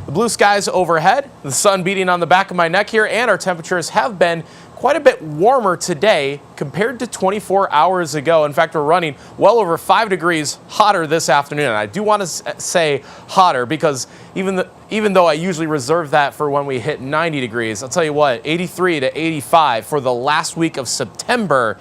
The blue skies overhead, the sun beating on the back of my neck here, and our temperatures have been quite a bit warmer today compared to 24 hours ago. In fact, we're running well over 5 degrees hotter this afternoon. And I do want to say hotter because even though I usually reserve that for when we hit 90 degrees, I'll tell you what, 83 to 85 for the last week of September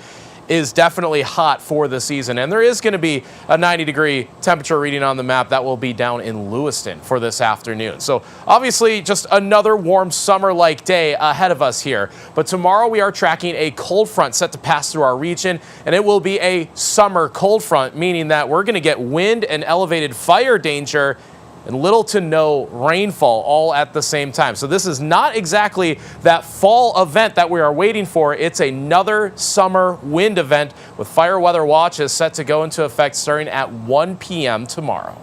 is definitely hot for the season. And there is going to be a 90-degree temperature reading on the map that will be down in Lewiston for this afternoon. So obviously just another warm summer-like day ahead of us here. But tomorrow we are tracking a cold front set to pass through our region, and it will be a summer cold front, meaning that we're going to get wind and elevated fire danger and little to no rainfall all at the same time. So this is not exactly that fall event that we are waiting for. It's another summer wind event with fire weather watches set to go into effect starting at 1 p.m. tomorrow.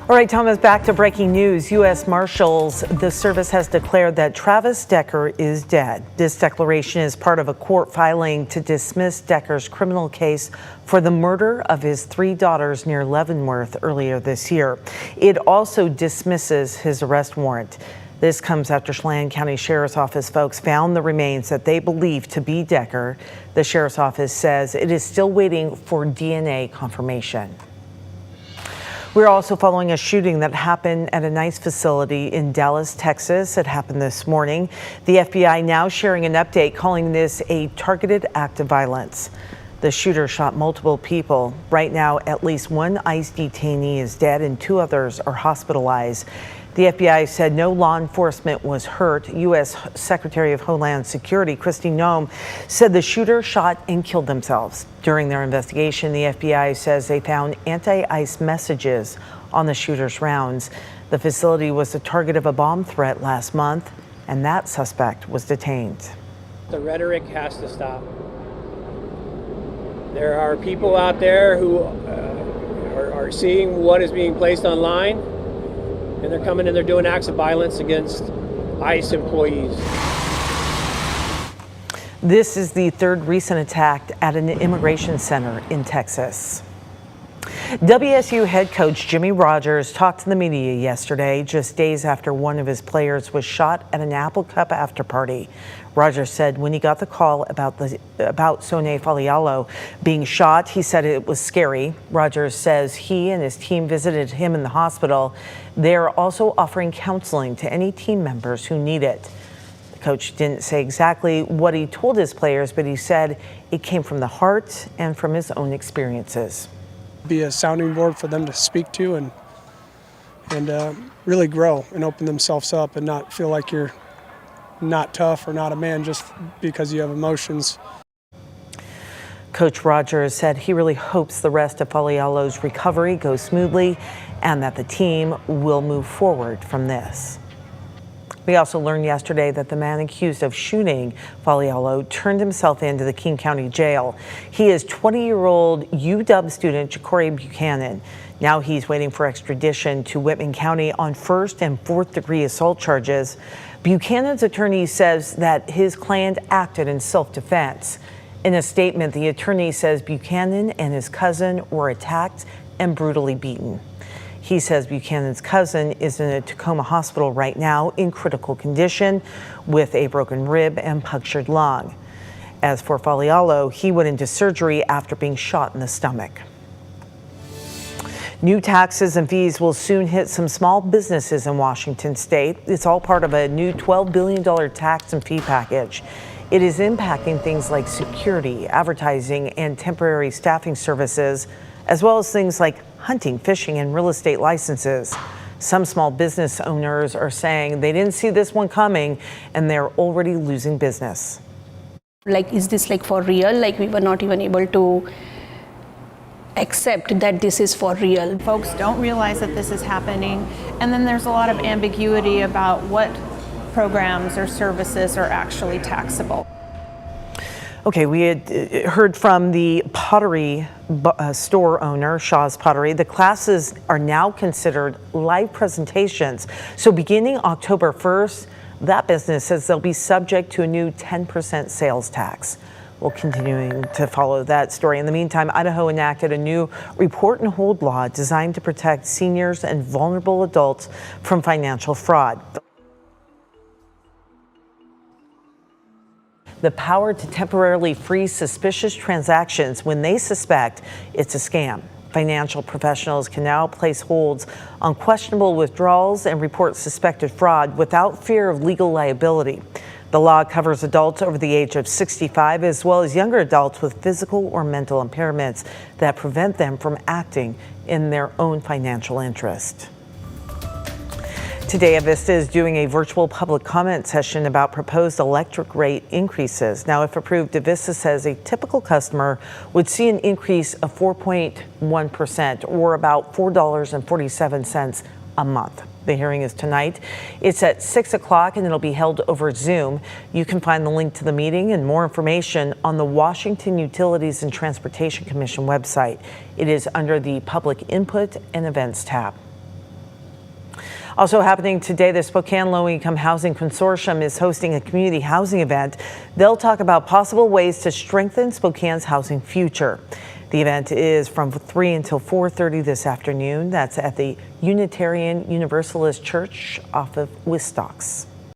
All right, Thomas, back to breaking news. U.S. Marshals, the service has declared that Travis Decker is dead. This declaration is part of a court filing to dismiss Decker's criminal case for the murder of his 3 daughters near Leavenworth earlier this year. It also dismisses his arrest warrant. This comes after Chelan County Sheriff's Office folks found the remains that they believe to be Decker. The Sheriff's Office says it is still waiting for DNA confirmation. We're also following a shooting that happened at a NICE facility in Dallas, Texas. It happened this morning. The FBI now sharing an update calling this a targeted act of violence. The shooter shot multiple people. Right now, at least 1 ICE detainee is dead and 2 others are hospitalized. The FBI said no law enforcement was hurt. U.S. Secretary of Homeland Security Kristi Noem said the shooter shot and killed themselves. During their investigation, the FBI says they found anti-ICE messages on the shooter's rounds. The facility was the target of a bomb threat last month, and that suspect was detained. The rhetoric has to stop. There are people out there who are seeing what is being placed online, and they're coming and they're doing acts of violence against ICE employees. This is the 3rd recent attack at an immigration center in Texas. WSU head coach Jimmy Rogers talked to the media yesterday, just days after one of his players was shot at an Apple Cup after party. Rogers said when he got the call about Soné Falialo being shot, he said it was scary. Rogers says he and his team visited him in the hospital. They're also offering counseling to any team members who need it. The coach didn't say exactly what he told his players, but he said it came from the heart and from his own experiences. Be a sounding board for them to speak to and really grow and open themselves up and not feel like you're not tough or not a man just because you have emotions. Coach Rogers said he really hopes the rest of Falialo's recovery goes smoothly and that the team will move forward from this. We also learned yesterday that the man accused of shooting Falialo turned himself into the King County Jail. He is 20-year-old UW student Ja'Cory Buchanan. Now he's waiting for extradition to Whitman County on 1st and 4th degree assault charges. Buchanan's attorney says that his client acted in self-defense. In a statement, the attorney says Buchanan and his cousin were attacked and brutally beaten. He says Buchanan's cousin is in a Tacoma hospital right now in critical condition with a broken rib and punctured lung. As for Falialo, he went into surgery after being shot in the stomach. New taxes and fees will soon hit some small businesses in Washington state. It's all part of a new $12 billion tax and fee package. It is impacting things like security, advertising, and temporary staffing services, as well as things like hunting, fishing, and real estate licenses. Some small business owners are saying they didn't see this one coming and they're already losing business. Like, is this like for real? Like, we were not even able to accept that this is for real. Folks don't realize that this is happening, and then there's a lot of ambiguity about what programs or services are actually taxable. Okay, we had heard from the pottery store owner, Shaw's Pottery. The classes are now considered live presentations. So beginning October 1st, that business says they'll be subject to a new 10% sales tax. We're continuing to follow that story. In the meantime, Idaho enacted a new report and hold law designed to protect seniors and vulnerable adults from financial fraud. The power to temporarily freeze suspicious transactions when they suspect it's a scam. Financial professionals can now place holds on questionable withdrawals and report suspected fraud without fear of legal liability. The law covers adults over the age of 65 as well as younger adults with physical or mental impairments that prevent them from acting in their own financial interest. Today, Avista is doing a virtual public comment session about proposed electric rate increases. Now, if approved, Avista says a typical customer would see an increase of 4.1% or about $4.47 a month. The hearing is tonight. It's at 6 o'clock and it'll be held over Zoom. You can find the link to the meeting and more information on the Washington Utilities and Transportation Commission website. It is under the Public Input and Events tab. Also happening today, the Spokane Low-Income Housing Consortium is hosting a community housing event. They'll talk about possible ways to strengthen Spokane's housing future. The event is from 3 until 4:30 this afternoon. That's at the Unitarian Universalist Church off of Wistocks.